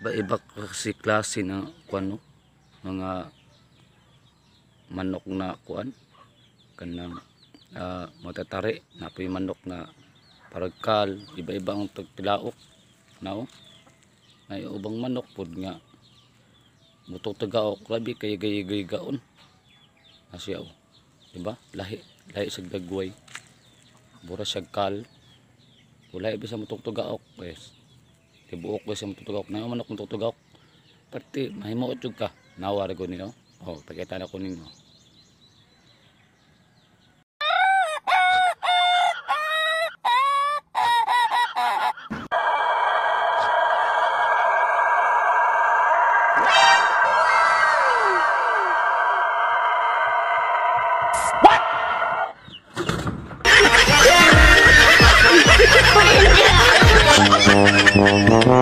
iba-iba kasi klase ng kuan no, mga manok na kuan kanang matatari na po yung manok na paragkal, iba-iba ang tagtilaok na ay ubang manok pod nga mutong tagaok labi kay gay-gaon asya diba lahi sa dagway bura siya kal wala iba sa mutong tagaok guys tibuok ba sa mutong tagaok na manok mutong tagaok pati mahimuot jud ka nawari ko niyo pakita na ko ninyo. What?